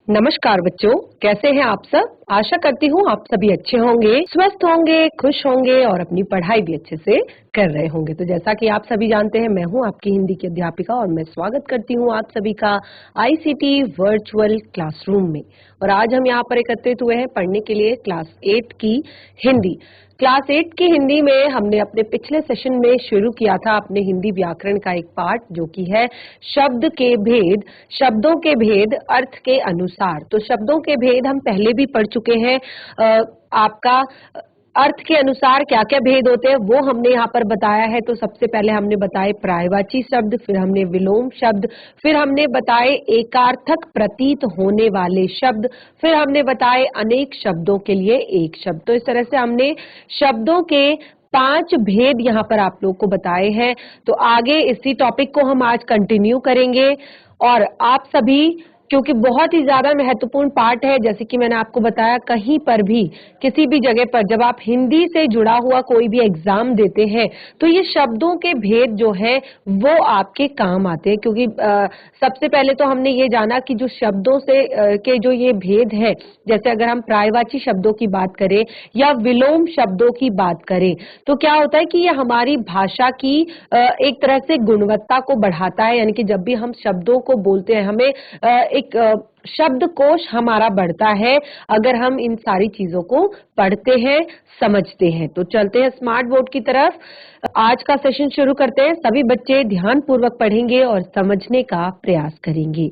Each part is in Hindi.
नमस्कार बच्चों, कैसे हैं आप सब। आशा करती हूँ आप सभी अच्छे होंगे, स्वस्थ होंगे, खुश होंगे और अपनी पढ़ाई भी अच्छे से कर रहे होंगे। तो जैसा कि आप सभी जानते हैं, मैं हूँ आपकी हिंदी की अध्यापिका और मैं स्वागत करती हूँ आप सभी का आईसीटी वर्चुअल क्लासरूम में। और आज हम यहाँ पर एकत्रित हुए हैं पढ़ने के लिए क्लास 8 की हिंदी। क्लास 8 की हिंदी में हमने अपने पिछले सेशन में शुरू किया था अपने हिंदी व्याकरण का एक पाठ, जो कि है शब्द के भेद, शब्दों के भेद अर्थ के अनुसार। तो शब्दों के भेद हम पहले भी पढ़ चुके हैं। आपका अर्थ के अनुसार क्या क्या भेद होते हैं वो हमने यहाँ पर बताया है। तो सबसे पहले हमने बताए पर्यायवाची शब्द, फिर हमने विलोम शब्द, फिर हमने बताए एकार्थक प्रतीत होने वाले शब्द, फिर हमने बताए अनेक शब्दों के लिए एक शब्द। तो इस तरह से हमने शब्दों के 5 भेद यहाँ पर आप लोग को बताए हैं। तो आगे इसी टॉपिक को हम आज कंटिन्यू करेंगे और आप सभी, क्योंकि बहुत ही ज्यादा महत्वपूर्ण पार्ट है, जैसे कि मैंने आपको बताया, कहीं पर भी किसी भी जगह पर जब आप हिंदी से जुड़ा हुआ कोई भी एग्जाम देते हैं तो ये शब्दों के भेद जो है वो आपके काम आते हैं। क्योंकि सबसे पहले तो हमने ये जाना कि जो शब्दों से के जो ये भेद है, जैसे अगर हम पर्यायवाची शब्दों की बात करें या विलोम शब्दों की बात करें, तो क्या होता है कि ये हमारी भाषा की एक तरह से गुणवत्ता को बढ़ाता है। यानी कि जब भी हम शब्दों को बोलते हैं, हमें एक शब्दकोश हमारा बढ़ता है अगर हम इन सारी चीजों को पढ़ते हैं, समझते हैं। तो चलते हैं स्मार्ट बोर्ड की तरफ। आज का सेशन शुरू करते हैं। सभी बच्चे ध्यान पूर्वक पढ़ेंगे और समझने का प्रयास करेंगे।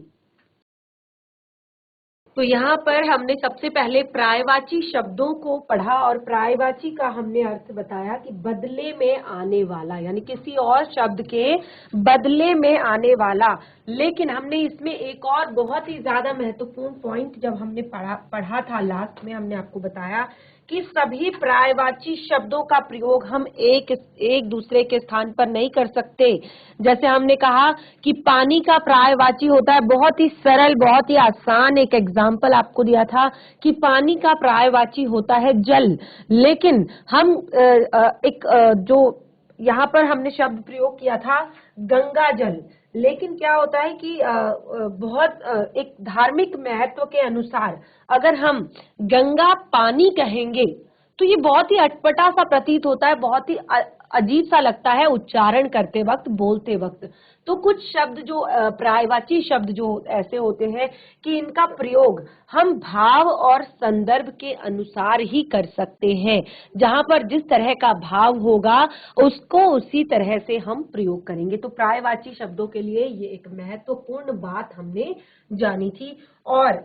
तो यहाँ पर हमने सबसे पहले पर्यायवाची शब्दों को पढ़ा और पर्यायवाची का हमने अर्थ बताया कि बदले में आने वाला, यानी किसी और शब्द के बदले में आने वाला। लेकिन हमने इसमें एक और बहुत ही ज्यादा महत्वपूर्ण पॉइंट जब हमने पढ़ा था लास्ट में, हमने आपको बताया कि सभी पर्यायवाची शब्दों का प्रयोग हम एक दूसरे के स्थान पर नहीं कर सकते। जैसे हमने कहा कि पानी का पर्यायवाची होता है, बहुत ही सरल, बहुत ही आसान एक एग्जाम्पल आपको दिया था कि पानी का पर्यायवाची होता है जल। लेकिन हम जो यहाँ पर हमने शब्द प्रयोग किया था गंगा जल। लेकिन क्या होता है कि बहुत एक धार्मिक महत्व के अनुसार अगर हम गंगा पानी कहेंगे तो ये बहुत ही अटपटा सा प्रतीत होता है, बहुत ही अजीब सा लगता है उच्चारण करते वक्त, बोलते वक्त। तो कुछ शब्द जो पर्यायवाची शब्द जो ऐसे होते हैं कि इनका प्रयोग हम भाव और संदर्भ के अनुसार ही कर सकते हैं। जहां पर जिस तरह का भाव होगा उसको उसी तरह से हम प्रयोग करेंगे। तो पर्यायवाची शब्दों के लिए ये एक महत्वपूर्ण बात हमने जानी थी। और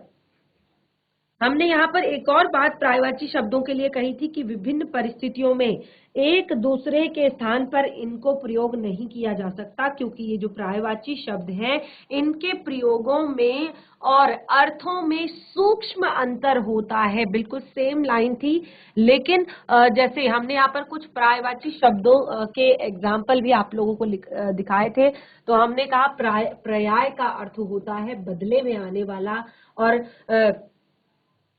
हमने यहाँ पर एक और बात पर्यायवाची शब्दों के लिए कही थी कि विभिन्न परिस्थितियों में एक दूसरे के स्थान पर इनको प्रयोग नहीं किया जा सकता, क्योंकि ये जो पर्यायवाची शब्द हैं इनके प्रयोगों में और अर्थों में सूक्ष्म अंतर होता है। बिल्कुल सेम लाइन थी, लेकिन जैसे हमने यहाँ पर कुछ पर्यायवाची शब्दों के एग्जाम्पल भी आप लोगों को दिखाए थे। तो हमने कहा पर्याय का अर्थ होता है बदले में आने वाला, और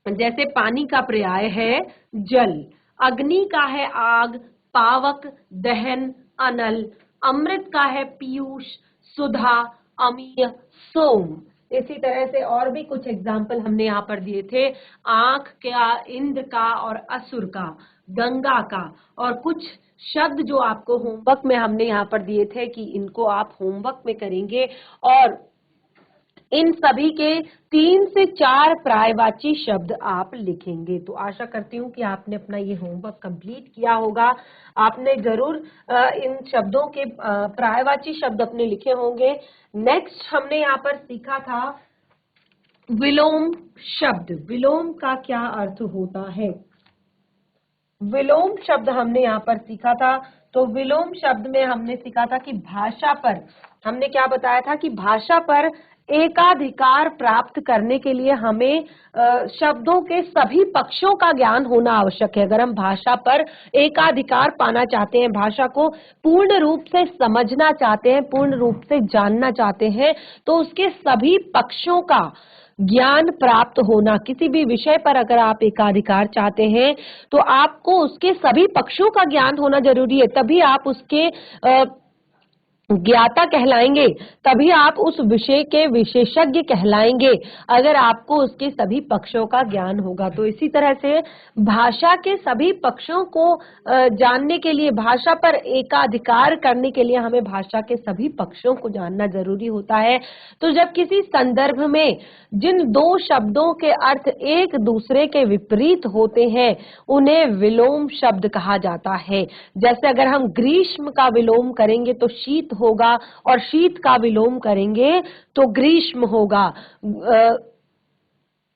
जैसे पानी का पर्याय है जल, अग्नि का है आग, पावक दहन अनल, अमृत का है पीयूष, सुधा अमीय सोम। इसी तरह से और भी कुछ एग्जाम्पल हमने यहाँ पर दिए थे, आंख का, इंद्र का और असुर का, गंगा का। और कुछ शब्द जो आपको होमवर्क में हमने यहाँ पर दिए थे कि इनको आप होमवर्क में करेंगे, और इन सभी के 3 से 4 पर्यायवाची शब्द आप लिखेंगे। तो आशा करती हूँ कि आपने अपना ये होमवर्क कंप्लीट किया होगा। आपने जरूर इन शब्दों के पर्यायवाची शब्द अपने लिखे होंगे। नेक्स्ट हमने यहाँ पर सीखा था विलोम शब्द। विलोम का क्या अर्थ होता है? विलोम शब्द हमने यहाँ पर सीखा था। तो विलोम शब्द में हमने सीखा था कि भाषा पर, हमने क्या बताया था कि भाषा पर एकाधिकार प्राप्त करने के लिए हमें शब्दों के सभी पक्षों का ज्ञान होना आवश्यक है। अगर हम भाषा पर एकाधिकार पाना चाहते हैं, भाषा को पूर्ण रूप से समझना चाहते हैं, पूर्ण रूप से जानना चाहते हैं, तो उसके सभी पक्षों का ज्ञान प्राप्त होना। किसी भी विषय पर अगर आप एकाधिकार चाहते हैं तो आपको उसके सभी पक्षों का ज्ञान होना जरूरी है, तभी आप उसके ज्ञाता कहलाएंगे, तभी आप उस विषय के विशेषज्ञ कहलाएंगे अगर आपको उसके सभी पक्षों का ज्ञान होगा। तो इसी तरह से भाषा के सभी पक्षों को जानने के लिए, भाषा पर एकाधिकार करने के लिए हमें भाषा के सभी पक्षों को जानना जरूरी होता है। तो जब किसी संदर्भ में जिन दो शब्दों के अर्थ एक दूसरे के विपरीत होते हैं, उन्हें विलोम शब्द कहा जाता है। जैसे अगर हम ग्रीष्म का विलोम करेंगे तो शीत होगा, और शीत का विलोम करेंगे तो ग्रीष्म होगा।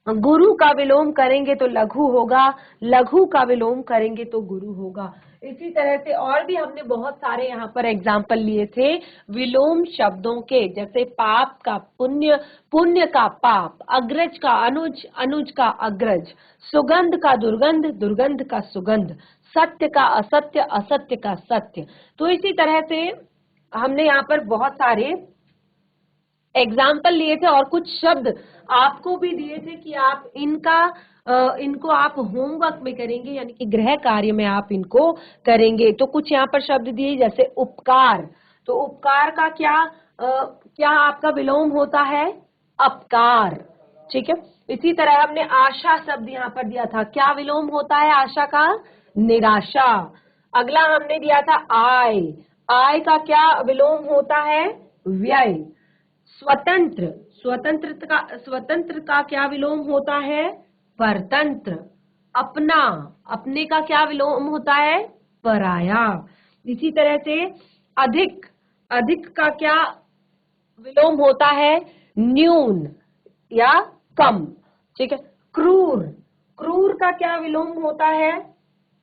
गुरु का विलोम करेंगे तो लघु होगा, लघु का विलोम करेंगे तो गुरु होगा। इसी तरह से और भी हमने बहुत सारे यहाँ पर एग्जाम्पल लिए थे विलोम शब्दों के, जैसे पाप का पुण्य, पुण्य का पाप, अग्रज का अनुज, अनुज का अग्रज, सुगंध का दुर्गंध, दुर्गंध का सुगंध, सत्य का असत्य, असत्य का सत्य। तो इसी तरह से हमने यहाँ पर बहुत सारे एग्जाम्पल लिए थे और कुछ शब्द आपको भी दिए थे कि आप इनको आप होमवर्क में करेंगे, यानी कि गृह कार्य में आप इनको करेंगे। तो कुछ यहाँ पर शब्द दिए, जैसे उपकार। तो उपकार का क्या आपका विलोम होता है? अपकार। ठीक है। इसी तरह हमने आशा शब्द यहाँ पर दिया था, क्या विलोम होता है आशा का? निराशा। अगला हमने दिया था आय, आय का क्या विलोम होता है? व्यय। स्वतंत्र, स्वतंत्र का क्या विलोम होता है? परतंत्र। अपना, अपने का क्या विलोम होता है? पराया। इसी तरह से अधिक, अधिक का क्या विलोम होता है? न्यून या कम। ठीक है। क्रूर, क्रूर का क्या विलोम होता है?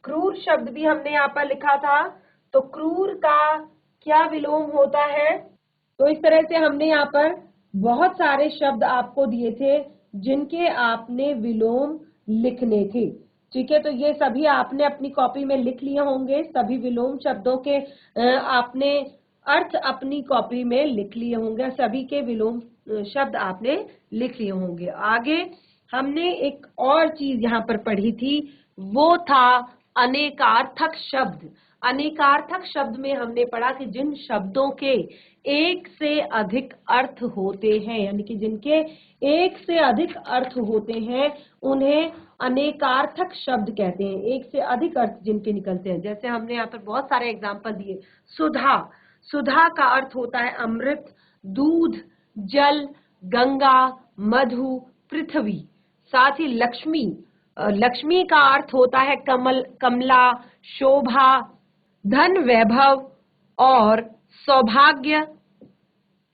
क्रूर शब्द भी हमने यहाँ पर लिखा था, तो क्रूर का क्या विलोम होता है? तो इस तरह से हमने यहाँ पर बहुत सारे शब्द आपको दिए थे जिनके आपने विलोम लिखने थे। ठीक है। तो ये सभी आपने अपनी कॉपी में लिख लिए होंगे, सभी विलोम शब्दों के आपने अर्थ अपनी कॉपी में लिख लिए होंगे, सभी के विलोम शब्द आपने लिख लिए होंगे। आगे हमने एक और चीज यहाँ पर पढ़ी थी, वो था अनेकार्थक शब्द। अनेकार्थक शब्द में हमने पढ़ा कि जिन शब्दों के एक से अधिक अर्थ होते हैं, यानी कि जिनके एक से अधिक अर्थ होते हैं, उन्हें अनेकार्थक शब्द कहते हैं। एक से अधिक अर्थ जिनके निकलते हैं, जैसे हमने यहाँ पर बहुत सारे एग्जाम्पल दिए। सुधा, सुधा का अर्थ होता है अमृत, दूध, जल, गंगा, मधु, पृथ्वी। साथ ही लक्ष्मी, लक्ष्मी का अर्थ होता है कमल, कमला, शोभा, धन, वैभव और सौभाग्य,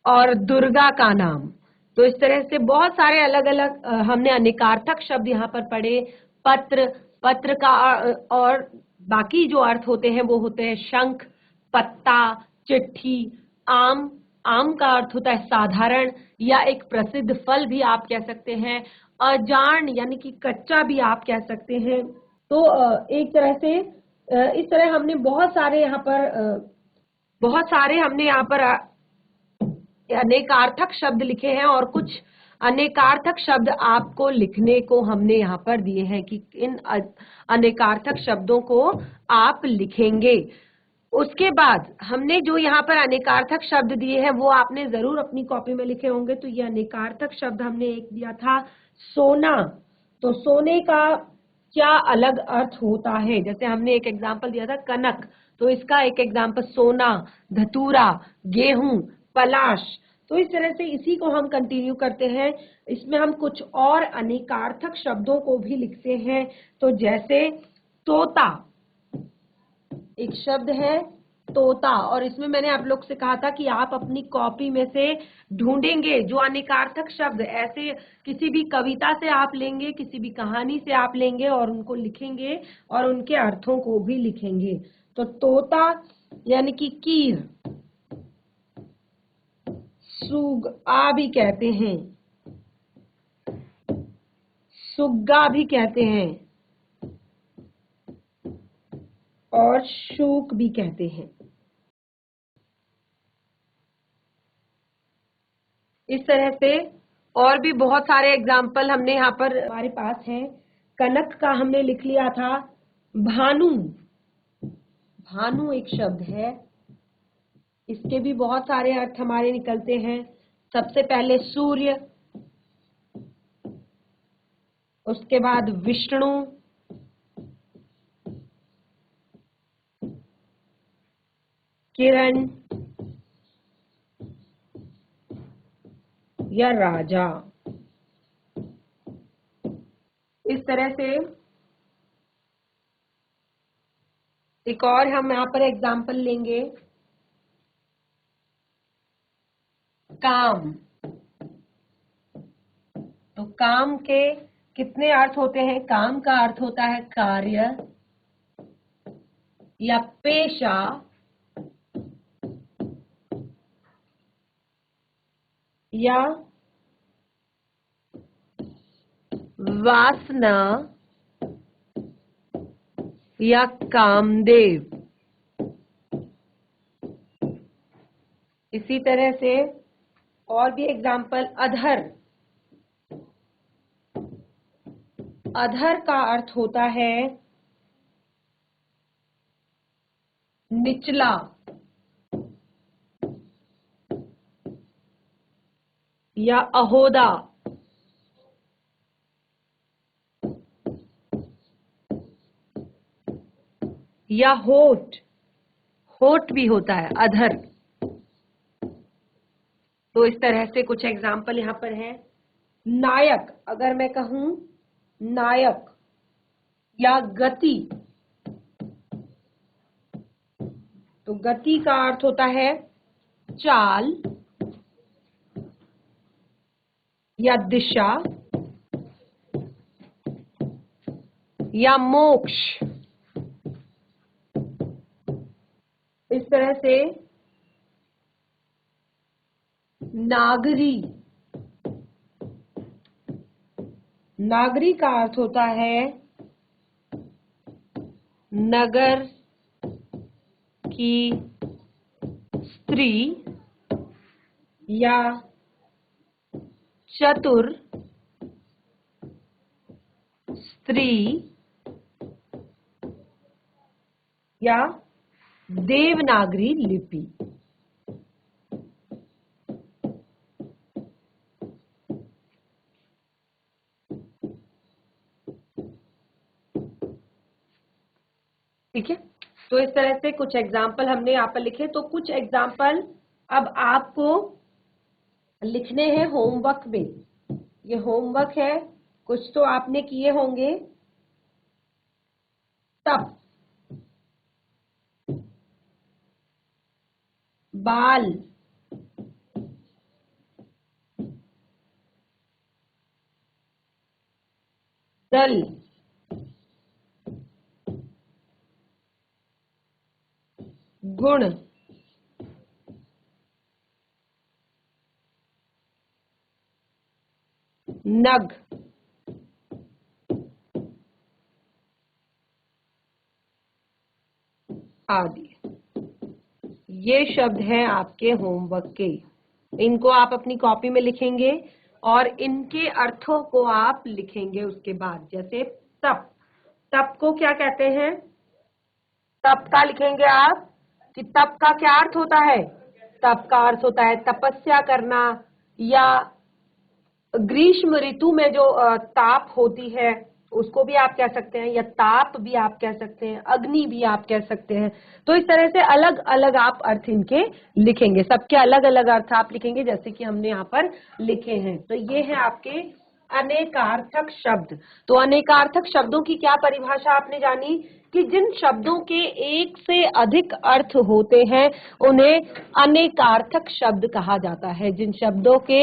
और दुर्गा का नाम। तो इस तरह से बहुत सारे अलग अलग हमने अनेकार्थक शब्द यहाँ पर पढ़े। पत्र, पत्र का और बाकी जो अर्थ होते हैं वो होते हैं शंख, पत्ता, चिट्ठी। आम, आम का अर्थ होता है साधारण या एक प्रसिद्ध फल भी आप कह सकते हैं। अजान यानी कि कच्चा भी आप कह सकते हैं। तो एक तरह से इस तरह हमने बहुत सारे यहाँ पर अनेकार्थक शब्द लिखे हैं, और कुछ अनेकार्थक शब्द आपको लिखने को हमने यहाँ पर दिए हैं कि इन अनेकार्थक शब्दों को आप लिखेंगे। उसके बाद हमने जो यहाँ पर अनेकार्थक शब्द दिए हैं वो आपने जरूर अपनी कॉपी में लिखे होंगे। तो ये अनेकार्थक शब्द हमने एक दिया था सोना। तो सोने का क्या अलग अर्थ होता है? जैसे हमने एक एग्जाम्पल दिया था कनक, तो इसका एक एग्जाम्पल सोना, धतूरा, गेहूं, पलाश। तो इस तरह से इसी को हम कंटिन्यू करते हैं। इसमें हम कुछ और अनेकार्थक शब्दों को भी लिखते हैं। तो जैसे तोता, एक शब्द है तोता, और इसमें मैंने आप लोग से कहा था कि आप अपनी कॉपी में से ढूंढेंगे जो अनेकार्थक शब्द, ऐसे किसी भी कविता से आप लेंगे, किसी भी कहानी से आप लेंगे और उनको लिखेंगे और उनके अर्थों को भी लिखेंगे। तो तोता यानी कि कीर, सुगा भी कहते हैं, सुग्गा भी कहते हैं, और शूक भी कहते हैं। इस तरह से और भी बहुत सारे एग्जाम्पल हमने यहाँ पर हमारे पास हैं। कनक का हमने लिख लिया था। भानु, भानु एक शब्द है। इसके भी बहुत सारे अर्थ हमारे निकलते हैं। सबसे पहले सूर्य, उसके बाद विष्णु, किरण या राजा। इस तरह से एक और हम यहाँ पर एग्जाम्पल लेंगे, काम। तो काम के कितने अर्थ होते हैं? काम का अर्थ होता है कार्य या पेशा या वासना या कामदेव। इसी तरह से और भी एग्जाम्पल, अधर। अधर का अर्थ होता है निचला या अहोदा। या होठ, होठ भी होता है अधर। तो इस तरह से कुछ एग्जाम्पल यहाँ पर है। नायक, अगर मैं कहूं नायक या गति, तो गति का अर्थ होता है चाल या दिशा या मोक्ष। इस तरह से नागरी, नागरी का अर्थ होता है नगर की स्त्री या चतुर स्त्री या देवनागरी लिपि। ठीक है, तो इस तरह से कुछ एग्जाम्पल हमने यहाँ पर लिखे। तो कुछ एग्जाम्पल अब आपको लिखने हैं होमवर्क में। ये होमवर्क है, कुछ तो आपने किए होंगे। तप, बाल, दल, गुण, नग, आदि। ये शब्द हैं आपके होमवर्क के। इनको आप अपनी कॉपी में लिखेंगे और इनके अर्थों को आप लिखेंगे उसके बाद। जैसे तप, तप को क्या कहते हैं? तप का लिखेंगे आप कि तप का क्या अर्थ होता है? तप का अर्थ होता है तपस्या करना, या ग्रीष्म ऋतु में जो ताप होती है उसको भी आप कह सकते हैं, या ताप भी आप कह सकते हैं, अग्नि भी आप कह सकते हैं। तो इस तरह से अलग अलग आप अर्थ इनके लिखेंगे, सबके अलग अलग अर्थ आप लिखेंगे जैसे कि हमने यहाँ पर लिखे हैं। तो ये है आपके अनेकार्थक शब्द। तो अनेकार्थक शब्दों की क्या परिभाषा आपने जानी कि जिन शब्दों के एक से अधिक अर्थ होते हैं उन्हें अनेकार्थक शब्द कहा जाता है। जिन शब्दों के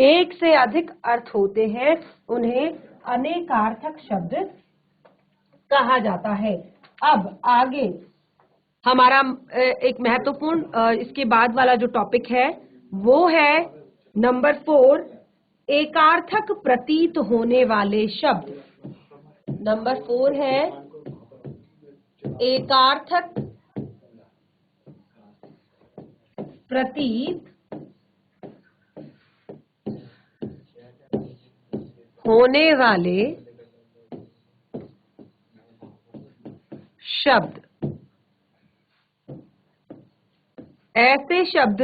एक से अधिक अर्थ होते हैं उन्हें अनेकार्थक शब्द कहा जाता है। अब आगे हमारा एक महत्वपूर्ण इसके बाद वाला जो टॉपिक है वो है नंबर 4, एकार्थक प्रतीत होने वाले शब्द। नंबर 4 है एकार्थक प्रतीत होने वाले शब्द। ऐसे शब्द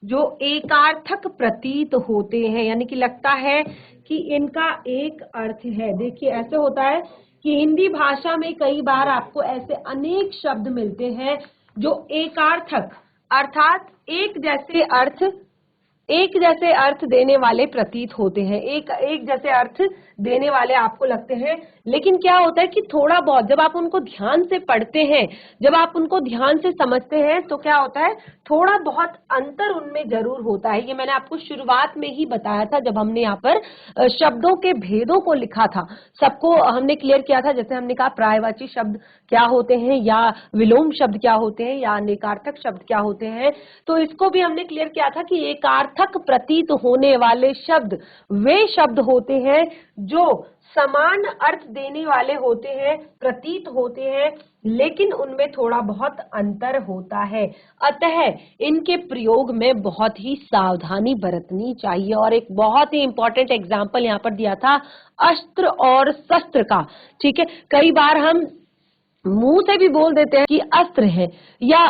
जो एकार्थक प्रतीत होते हैं, यानी कि लगता है कि इनका एक अर्थ है। देखिए ऐसे होता है कि हिंदी भाषा में कई बार आपको ऐसे अनेक शब्द मिलते हैं जो एकार्थक अर्थात एक जैसे अर्थ देने वाले प्रतीत होते हैं, एक जैसे अर्थ देने वाले आपको लगते हैं। लेकिन क्या होता है कि थोड़ा बहुत जब आप उनको ध्यान से पढ़ते हैं, जब आप उनको ध्यान से समझते हैं, तो क्या होता है, थोड़ा बहुत अंतर उनमें जरूर होता है। ये मैंने आपको शुरुआत में ही बताया था जब हमने यहाँ पर शब्दों के भेदों को लिखा था, सबको हमने क्लियर किया था। जैसे हमने कहा पर्यायवाची शब्द क्या होते हैं, या विलोम शब्द क्या होते हैं, या अनेकार्थक शब्द क्या होते हैं, तो इसको भी हमने क्लियर किया था कि एकार्थक प्रतीत होने वाले शब्द वे शब्द होते हैं जो समान अर्थ देने वाले होते हैं, प्रतीत होते हैं, लेकिन उनमें थोड़ा बहुत अंतर होता है। अतः इनके प्रयोग में बहुत ही सावधानी बरतनी चाहिए। और एक बहुत ही इंपॉर्टेंट एग्जाम्पल यहाँ पर दिया था अस्त्र और शस्त्र का। ठीक है, कई बार हम मुंह से भी बोल देते हैं कि अस्त्र है या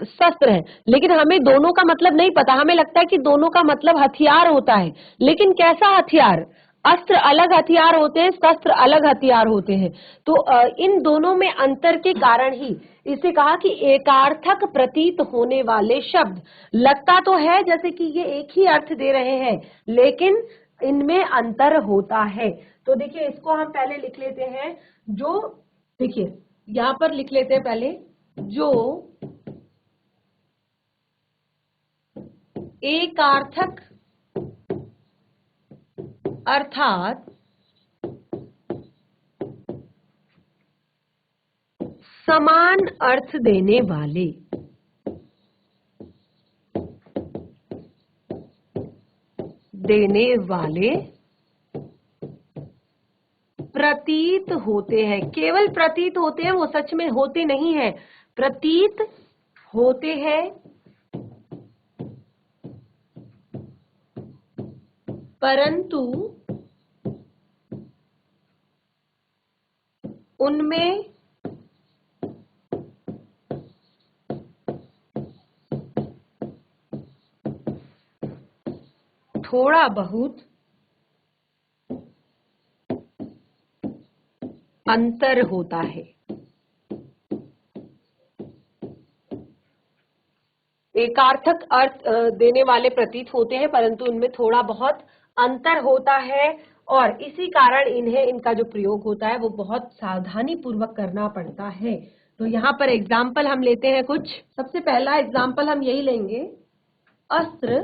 शस्त्र है, लेकिन हमें दोनों का मतलब नहीं पता। हमें लगता है कि दोनों का मतलब हथियार होता है, लेकिन कैसा हथियार? अस्त्र अलग हथियार होते हैं, शस्त्र अलग हथियार होते हैं। तो इन दोनों में अंतर के कारण ही इसे कहा कि एकार्थक प्रतीत होने वाले शब्द। लगता तो है जैसे कि ये एक ही अर्थ दे रहे हैं, लेकिन इनमें अंतर होता है। तो देखिए इसको हम पहले लिख लेते हैं। जो देखिए यहां पर लिख लेते हैं पहले, जो एकार्थक अर्थात समान अर्थ देने वाले प्रतीत होते हैं। केवल प्रतीत होते हैं, वो सच में होते नहीं है, प्रतीत होते हैं, परंतु उनमें थोड़ा बहुत अंतर होता है। एकार्थक अर्थ देने वाले प्रतीत होते हैं, परंतु उनमें थोड़ा बहुत अंतर होता है, और इसी कारण इनका जो प्रयोग होता है वो बहुत सावधानी पूर्वक करना पड़ता है। तो यहाँ पर एग्जाम्पल हम लेते हैं कुछ। सबसे पहला एग्जाम्पल हम यही लेंगे, अस्त्र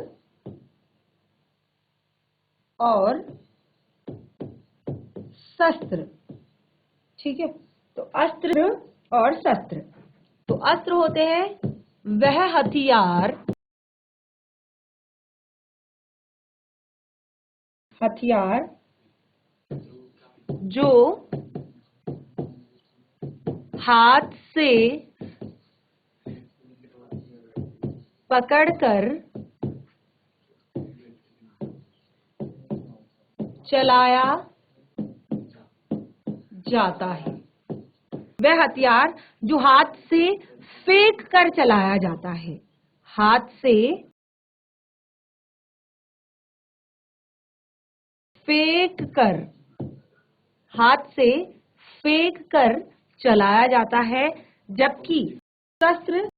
और शस्त्र। ठीक है, तो अस्त्र और शस्त्र, तो अस्त्र होते हैं वह हथियार जो हाथ से पकड़कर चलाया जाता है। वह हथियार जो हाथ से फेंक कर चलाया जाता है, हाथ से फेंक कर, हाथ से फेंक कर चलाया जाता है। जबकि शस्त्र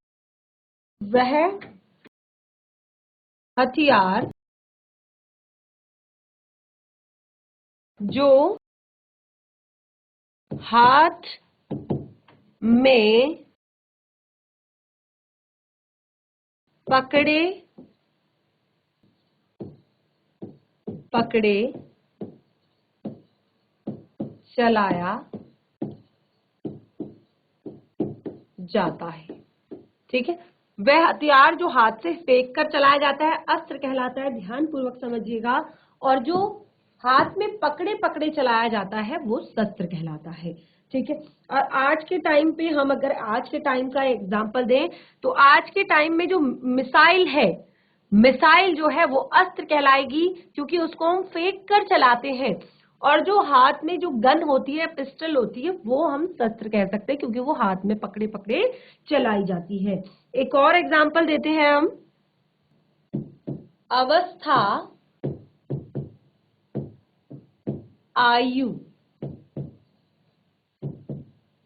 वह हथियार जो हाथ में पकड़े चलाया जाता है। ठीक है, वह हथियार जो हाथ से फेंक कर चलाया जाता है अस्त्र कहलाता है, ध्यान पूर्वक समझिएगा। और जो हाथ में पकड़े चलाया जाता है वो शस्त्र कहलाता है। ठीक है, और आज के टाइम पे हम अगर आज के टाइम का एग्जांपल दें, तो आज के टाइम में जो मिसाइल है, मिसाइल जो है वो अस्त्र कहलाएगी, क्योंकि उसको हम फेंक कर चलाते हैं। और जो हाथ में जो गन होती है, पिस्टल होती है, वो हम शस्त्र कह सकते हैं, क्योंकि वो हाथ में पकड़े चलाई जाती है। एक और एग्जांपल देते हैं हम, अवस्था, आयु,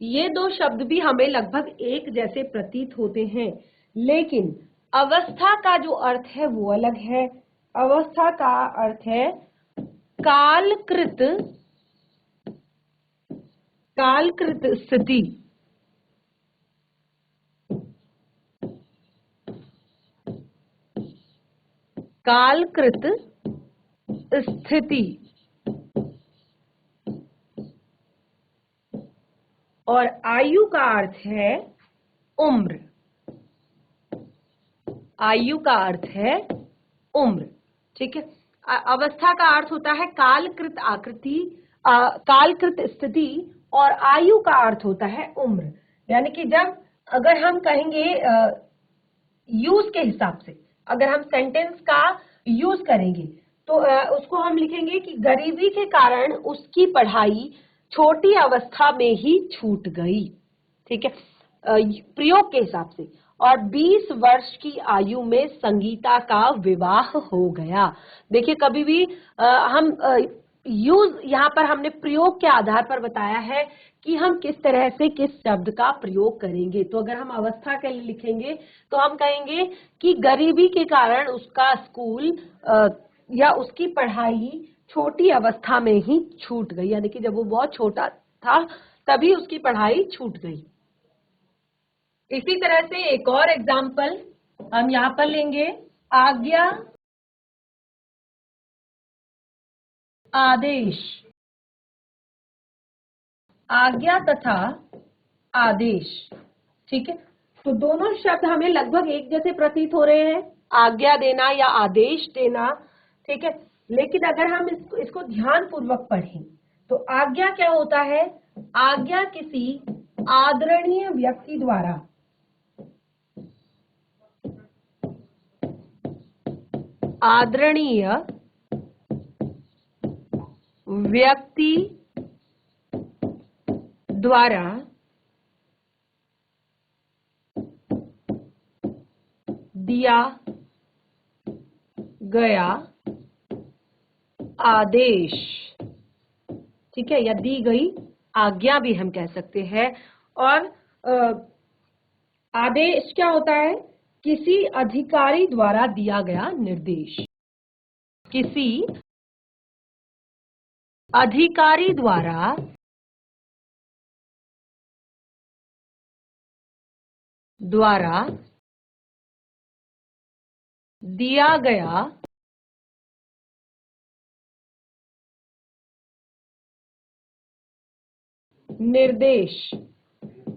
ये दो शब्द भी हमें लगभग एक जैसे प्रतीत होते हैं, लेकिन अवस्था का जो अर्थ है वो अलग है। अवस्था का अर्थ है कालकृत, कालकृत स्थिति। कालकृत स्थिति। और आयु का अर्थ है उम्र। आयु का अर्थ है उम्र। ठीक है। अवस्था का अर्थ होता है कालकृत आकृति, कालकृत स्थिति, और आयु का अर्थ होता है उम्र। यानी कि जब अगर हम कहेंगे यूज के हिसाब से, अगर हम सेंटेंस का यूज करेंगे तो उसको हम लिखेंगे कि गरीबी के कारण उसकी पढ़ाई छोटी अवस्था में ही छूट गई। ठीक है, प्रयोग के हिसाब से। और 20 वर्ष की आयु में संगीता का विवाह हो गया। देखिए, कभी भी हम यूज यहाँ पर हमने प्रयोग के आधार पर बताया है कि हम किस तरह से किस शब्द का प्रयोग करेंगे। तो अगर हम अवस्था के लिए लिखेंगे तो हम कहेंगे कि गरीबी के कारण उसका स्कूल या उसकी पढ़ाई छोटी अवस्था में ही छूट गई, यानी कि जब वो बहुत छोटा था तभी उसकी पढ़ाई छूट गई। इसी तरह से एक और एग्जाम्पल हम यहाँ पर लेंगे। आज्ञा, आदेश। आज्ञा तथा आदेश। ठीक है, तो दोनों शब्द हमें लगभग एक जैसे प्रतीत हो रहे हैं, आज्ञा देना या आदेश देना। ठीक है, लेकिन अगर हम इसको ध्यान पूर्वक पढ़ें तो आज्ञा क्या होता है? आज्ञा किसी आदरणीय व्यक्ति द्वारा, आदरणीय व्यक्ति द्वारा दिया गया आदेश। ठीक है, या दी गई आज्ञा भी हम कह सकते हैं। और आदेश क्या होता है? किसी अधिकारी द्वारा दिया गया निर्देश। किसी अधिकारी द्वारा दिया गया निर्देश।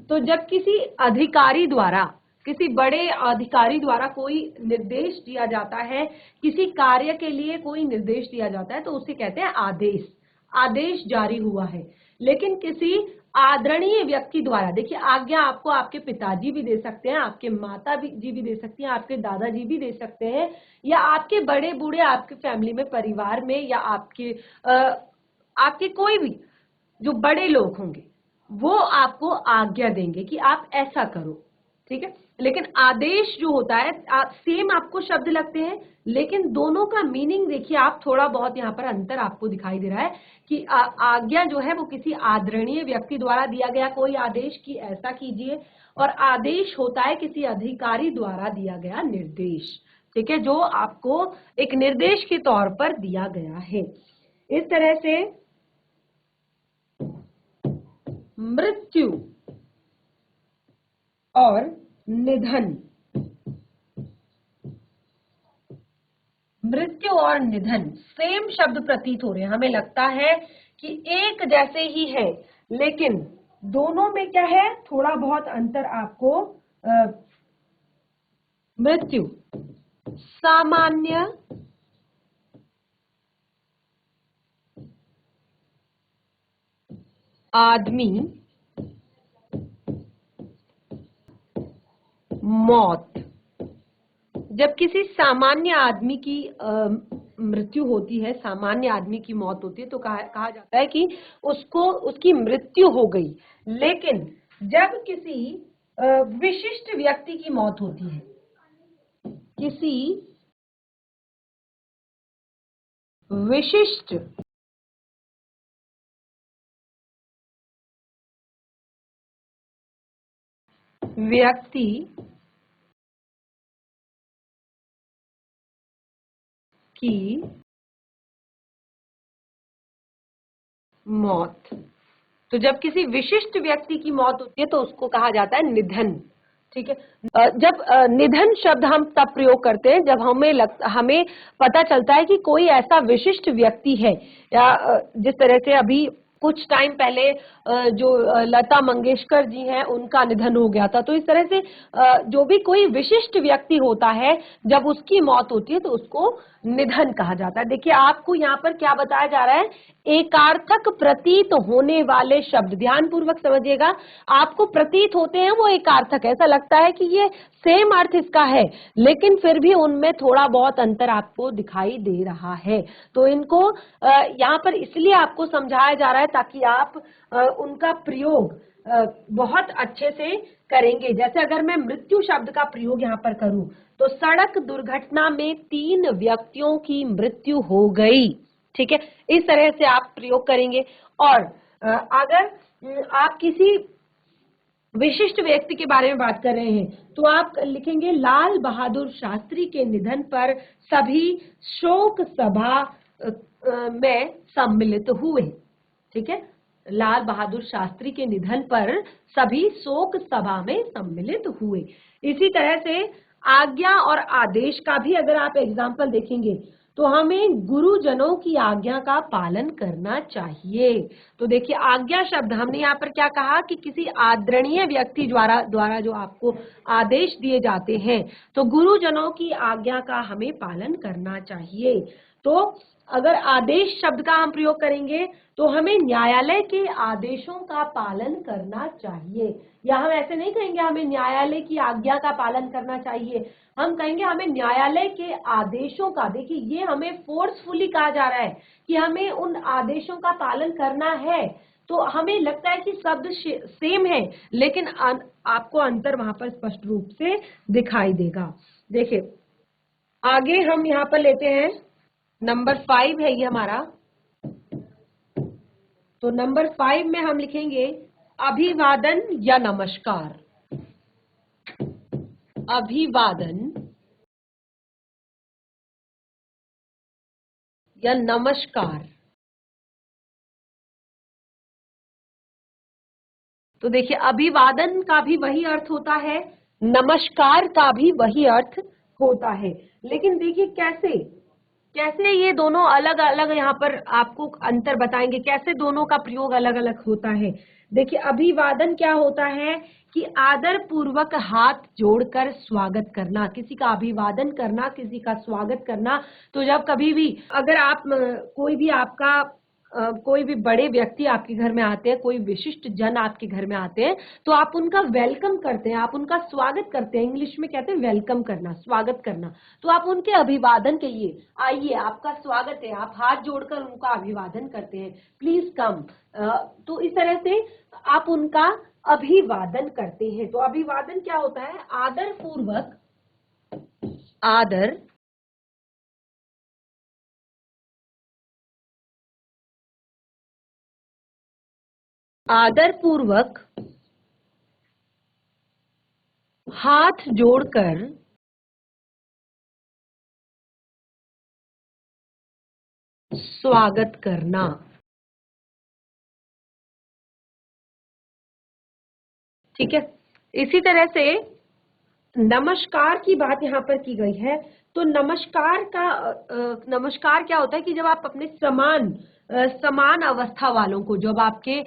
तो जब किसी अधिकारी द्वारा, किसी बड़े अधिकारी द्वारा कोई निर्देश दिया जाता है, किसी कार्य के लिए कोई निर्देश दिया जाता है, तो उसे कहते हैं आदेश। आदेश जारी हुआ है। लेकिन किसी आदरणीय व्यक्ति द्वारा, देखिए आज्ञा आपको आपके पिताजी भी दे सकते हैं, आपके माता जी भी दे सकती हैं, आपके दादाजी भी दे सकते हैं, या आपके बड़े बूढ़े आपके फैमिली में, परिवार में, या आपके कोई भी जो बड़े लोग होंगे वो आपको आज्ञा देंगे कि आप ऐसा करो। ठीक है, लेकिन आदेश जो होता है, सेम आपको शब्द लगते हैं, लेकिन दोनों का मीनिंग देखिए आप, थोड़ा बहुत यहाँ पर अंतर आपको दिखाई दे रहा है कि आज्ञा जो है वो किसी आदरणीय व्यक्ति द्वारा दिया गया कोई आदेश कि ऐसा कीजिए, और आदेश होता है किसी अधिकारी द्वारा दिया गया निर्देश। ठीक है, जो आपको एक निर्देश के तौर पर दिया गया है। इस तरह से मृत्यु और निधन, मृत्यु और निधन सेम शब्द प्रतीत हो रहे हैं। हमें लगता है कि एक जैसे ही है, लेकिन दोनों में क्या है, थोड़ा बहुत अंतर आपको मृत्यु सामान्य आदमी मौत। जब किसी सामान्य आदमी की मृत्यु होती है, सामान्य आदमी की मौत होती है, तो कहा जाता है कि उसकी मृत्यु हो गई। लेकिन जब किसी विशिष्ट व्यक्ति की मौत होती है, किसी विशिष्ट व्यक्ति की मौत। तो जब किसी विशिष्ट व्यक्ति की मौत होती है तो उसको कहा जाता है निधन। ठीक है। जब निधन शब्द हम तब प्रयोग करते हैं जब हमें पता चलता है कि कोई ऐसा विशिष्ट व्यक्ति है, या जिस तरह से अभी कुछ टाइम पहले जो लता मंगेशकर जी हैं उनका निधन हो गया था। तो इस तरह से जो भी कोई विशिष्ट व्यक्ति होता है जब उसकी मौत होती है तो उसको निधन कहा जाता है। देखिए आपको यहाँ पर क्या बताया जा रहा है, एकार्थक प्रतीत होने वाले शब्द, ध्यान पूर्वक समझिएगा। आपको प्रतीत होते हैं वो एकार्थक, ऐसा लगता है कि ये सेम अर्थ इसका है, लेकिन फिर भी उनमें थोड़ा बहुत अंतर आपको दिखाई दे रहा है। तो इनको यहाँ पर इसलिए आपको समझाया जा रहा है ताकि आप उनका प्रयोग बहुत अच्छे से करेंगे। जैसे अगर मैं मृत्यु शब्द का प्रयोग यहाँ पर करूं तो सड़क दुर्घटना में 3 व्यक्तियों की मृत्यु हो गई। ठीक है, इस तरह से आप प्रयोग करेंगे। और अगर आप किसी विशिष्ट व्यक्ति के बारे में बात कर रहे हैं तो आप लिखेंगे लाल बहादुर शास्त्री के निधन पर सभी शोक सभा में सम्मिलित हुए। ठीक है, लाल बहादुर शास्त्री के निधन पर सभी शोक सभा में सम्मिलित हुए। इसी तरह से आज्ञा और आदेश का भी अगर आप एग्जाम्पल देखेंगे तो हमें गुरुजनों की आज्ञा का पालन करना चाहिए। तो देखिए आज्ञा शब्द हमने यहाँ पर क्या कहा कि किसी आदरणीय व्यक्ति द्वारा जो आपको आदेश दिए जाते हैं, तो गुरुजनों की आज्ञा का हमें पालन करना चाहिए। तो अगर आदेश शब्द का हम प्रयोग करेंगे तो हमें न्यायालय के आदेशों का पालन करना चाहिए, या हम ऐसे नहीं कहेंगे हमें न्यायालय की आज्ञा का पालन करना चाहिए, हम कहेंगे हमें न्यायालय के आदेशों का। देखिए ये हमें फोर्सफुली कहा जा रहा है कि हमें उन आदेशों का पालन करना है। तो हमें लगता है कि शब्द सेम है, लेकिन आपको अंतर वहां पर स्पष्ट रूप से दिखाई देगा। देखिए आगे हम यहाँ पर लेते हैं नंबर 5 है ये हमारा। तो नंबर 5 में हम लिखेंगे अभिवादन या नमस्कार। अभिवादन या नमस्कार। तो देखिए अभिवादन का भी वही अर्थ होता है, नमस्कार का भी वही अर्थ होता है, लेकिन देखिए कैसे कैसे ये दोनों अलग अलग यहाँ पर आपको अंतर बताएंगे, कैसे दोनों का प्रयोग अलग अलग होता है। देखिए अभिवादन क्या होता है कि आदर पूर्वक हाथ जोड़कर स्वागत करना, किसी का अभिवादन करना, किसी का स्वागत करना। तो जब कभी भी अगर आप कोई भी आपका कोई भी बड़े व्यक्ति आपके घर में आते हैं, कोई विशिष्ट जन आपके घर में आते हैं, तो आप उनका वेलकम करते हैं, आप उनका स्वागत करते हैं। इंग्लिश में कहते हैं वेलकम करना, स्वागत करना। तो आप उनके अभिवादन के लिए आइए, आपका स्वागत है, आप हाथ जोड़कर उनका अभिवादन करते हैं, प्लीज कम। तो इस तरह से आप उनका अभिवादन करते हैं। तो अभिवादन क्या होता है, आदर पूर्वक, आदर आदर पूर्वक हाथ जोड़कर स्वागत करना। ठीक है, इसी तरह से नमस्कार की बात यहाँ पर की गई है। तो नमस्कार क्या होता है कि जब आप अपने समान अवस्था वालों को, जब आपके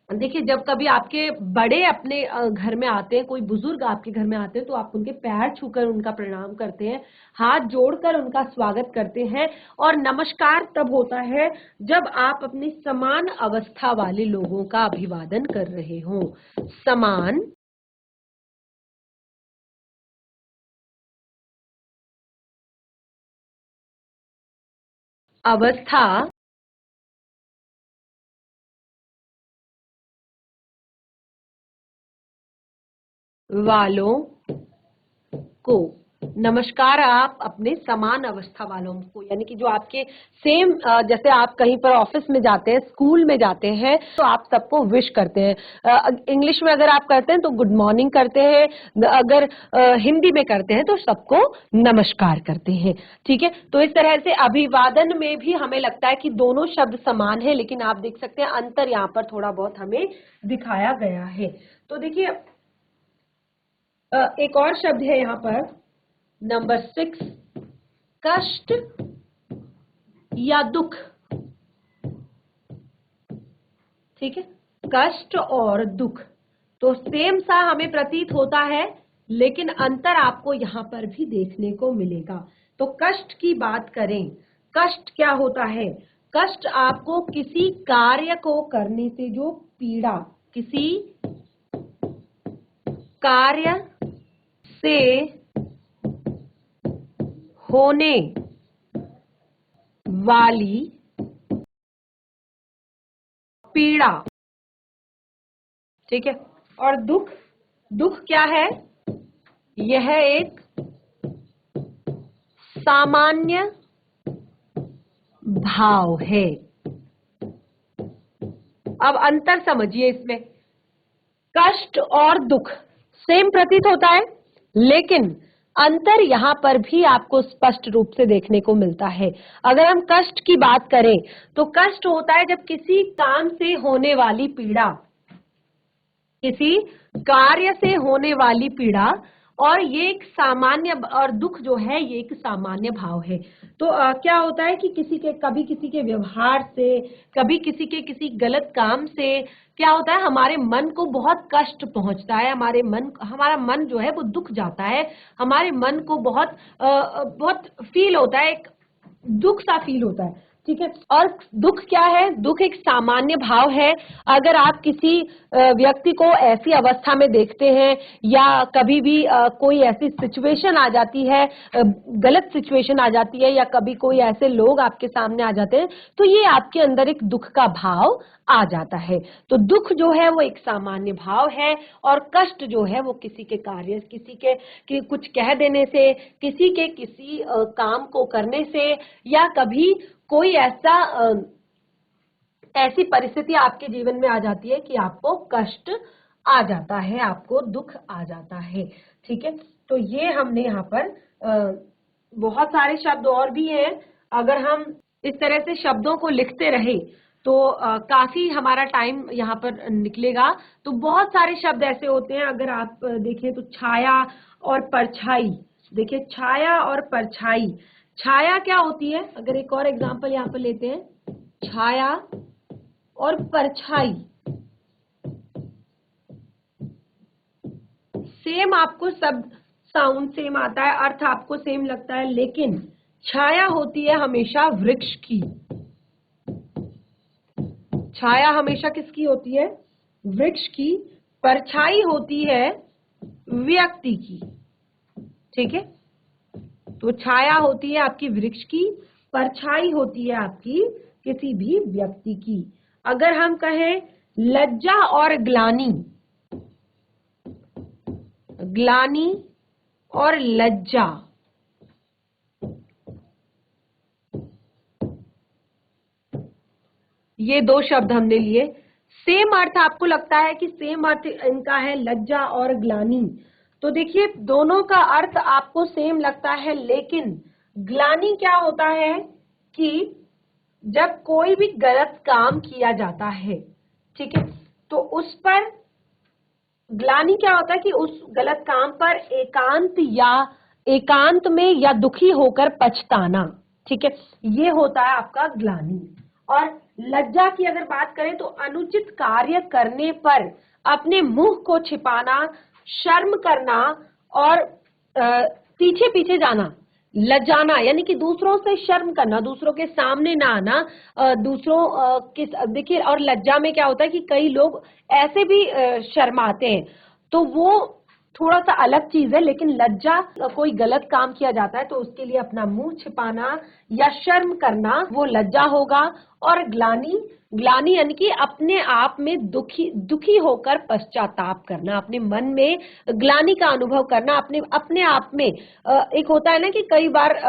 देखिए जब कभी आपके बड़े अपने घर में आते हैं, कोई बुजुर्ग आपके घर में आते हैं, तो आप उनके पैर छूकर उनका प्रणाम करते हैं, हाथ जोड़कर उनका स्वागत करते हैं। और नमस्कार तब होता है जब आप अपनी समान अवस्था वाले लोगों का अभिवादन कर रहे हो। समान अवस्था वालों को। नमस्कार आप अपने समान अवस्था वालों को, यानी कि जो आपके सेम, जैसे आप कहीं पर ऑफिस में जाते हैं, स्कूल में जाते हैं, तो आप सबको विश करते हैं। इंग्लिश में अगर आप करते हैं तो गुड मॉर्निंग करते हैं, अगर हिंदी में करते हैं तो सबको नमस्कार करते हैं। ठीक है, तो इस तरह से अभिवादन में भी हमें लगता है कि दोनों शब्द समान है, लेकिन आप देख सकते हैं अंतर यहाँ पर थोड़ा बहुत हमें दिखाया गया है। तो देखिए एक और शब्द है यहाँ पर नंबर 6, कष्ट या दुख। ठीक है, कष्ट और दुख तो सेम सा हमें प्रतीत होता है, लेकिन अंतर आपको यहाँ पर भी देखने को मिलेगा। तो कष्ट की बात करें, कष्ट क्या होता है? कष्ट आपको किसी कार्य को करने से जो पीड़ा, किसी कार्य से होने वाली पीड़ा। ठीक है, और दुख, दुख क्या है? यह एक सामान्य भाव है। अब अंतर समझिए इसमें, कष्ट और दुख सेम प्रतीत होता है, लेकिन अंतर यहां पर भी आपको स्पष्ट रूप से देखने को मिलता है। अगर हम कष्ट की बात करें तो कष्ट होता है जब किसी काम से होने वाली पीड़ा, किसी कार्य से होने वाली पीड़ा, और ये एक सामान्य, और दुख जो है ये एक सामान्य भाव है। तो क्या होता है कि कभी किसी के व्यवहार से, कभी किसी के किसी गलत काम से क्या होता है, हमारे मन को बहुत कष्ट पहुंचता है, हमारा मन जो है वो दुख जाता है, हमारे मन को बहुत फील होता है, एक दुख सा फील होता है। ठीक है, और दुख क्या है? दुख एक सामान्य भाव है। अगर आप किसी व्यक्ति को ऐसी अवस्था में देखते हैं, या कभी भी कोई ऐसी सिचुएशन आ जाती है, गलत सिचुएशन आ जाती है, या कभी कोई ऐसे लोग आपके सामने आ जाते हैं, तो ये आपके अंदर एक दुख का भाव आ जाता है। तो दुख जो है वो एक सामान्य भाव है, और कष्ट जो है वो किसी के कार्य, कि कुछ कह देने से, किसी के किसी काम को करने से, या कभी कोई ऐसी परिस्थिति आपके जीवन में आ जाती है कि आपको कष्ट आ जाता है, आपको दुख आ जाता है। ठीक है, तो ये हमने यहाँ पर बहुत सारे शब्द और भी हैं। अगर हम इस तरह से शब्दों को लिखते रहे तो काफी हमारा टाइम यहाँ पर निकलेगा। तो बहुत सारे शब्द ऐसे होते हैं, अगर आप देखें तो छाया और परछाई। देखिए, छाया और परछाई, छाया क्या होती है? अगर एक और एग्जांपल यहाँ पर लेते हैं, छाया और परछाई, सेम आपको सब साउंड सेम आता है, अर्थ आपको सेम लगता है, लेकिन छाया होती है हमेशा वृक्ष की। छाया हमेशा किसकी होती है? वृक्ष की। परछाई होती है व्यक्ति की। ठीक है, तो छाया होती है आपकी वृक्ष की, परछाई होती है आपकी किसी भी व्यक्ति की। अगर हम कहें लज्जा और ग्लानि, ग्लानि और लज्जा, ये दो शब्द हमने लिए, सेम अर्थ आपको लगता है कि सेम अर्थ इनका है, लज्जा और ग्लानि। तो देखिए दोनों का अर्थ आपको सेम लगता है, लेकिन ग्लानि क्या होता है कि जब कोई भी गलत काम किया जाता है, ठीक है, तो उस पर ग्लानि क्या होता है कि उस गलत काम पर एकांत में या दुखी होकर पछताना। ठीक है, ये होता है आपका ग्लानि। और लज्जा की अगर बात करें तो अनुचित कार्य करने पर अपने मुंह को छिपाना, शर्म करना, और पीछे पीछे जाना। लजाना यानी कि दूसरों से शर्म करना, दूसरों के सामने ना आना, देखिए, और लज्जा में क्या होता है कि कई लोग ऐसे भी शर्माते हैं, तो वो थोड़ा सा अलग चीज है। लेकिन लज्जा, कोई गलत काम किया जाता है तो उसके लिए अपना मुंह छिपाना या शर्म करना, वो लज्जा होगा। और ग्लानि, ग्लानि यानी कि अपने आप में दुखी होकर पश्चाताप करना, अपने मन में ग्लानि का अनुभव करना, अपने आप में एक होता है ना कि कई बार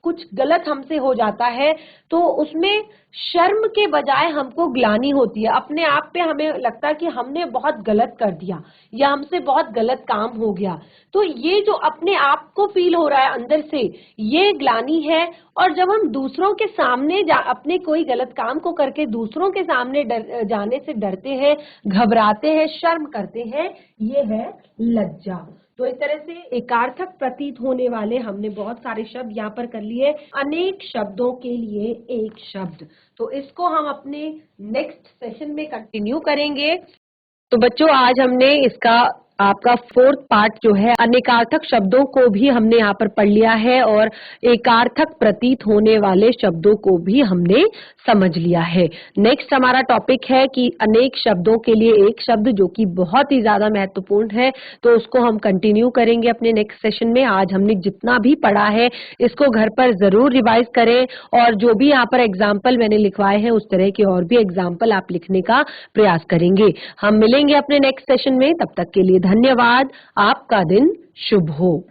कुछ गलत हमसे हो जाता है तो उसमें शर्म के बजाय हमको ग्लानि होती है, अपने आप पे हमें लगता है कि हमने बहुत गलत कर दिया या हमसे बहुत गलत काम हो गया। तो ये जो अपने आप को फील हो रहा है अंदर से, ये ग्लानि है। और जब हम दूसरों के सामने अपने कोई गलत काम को करके दूसरों के सामने जाने से डरते हैं, घबराते हैं, शर्म करते हैं, ये है लज्जा। तो इस तरह से एकार्थक प्रतीत होने वाले हमने बहुत सारे शब्द यहाँ पर कर लिए। अनेक शब्दों के लिए एक शब्द, तो इसको हम अपने नेक्स्ट सेशन में कंटिन्यू करेंगे। तो बच्चों आज हमने इसका आपका फोर्थ पार्ट जो है अनेकार्थक शब्दों को भी हमने यहाँ पर पढ़ लिया है और एकार्थक प्रतीत होने वाले शब्दों को भी हमने समझ लिया है। नेक्स्ट हमारा टॉपिक है कि अनेक शब्दों के लिए एक शब्द, जो कि बहुत ही ज्यादा महत्वपूर्ण है, तो उसको हम कंटिन्यू करेंगे अपने नेक्स्ट सेशन में। आज हमने जितना भी पढ़ा है इसको घर पर जरूर रिवाइज करें और जो भी यहाँ पर एग्जाम्पल मैंने लिखवाए हैं उस तरह के और भी एग्जाम्पल आप लिखने का प्रयास करेंगे। हम मिलेंगे अपने नेक्स्ट सेशन में, तब तक के लिए धन्यवाद। आपका दिन शुभ हो।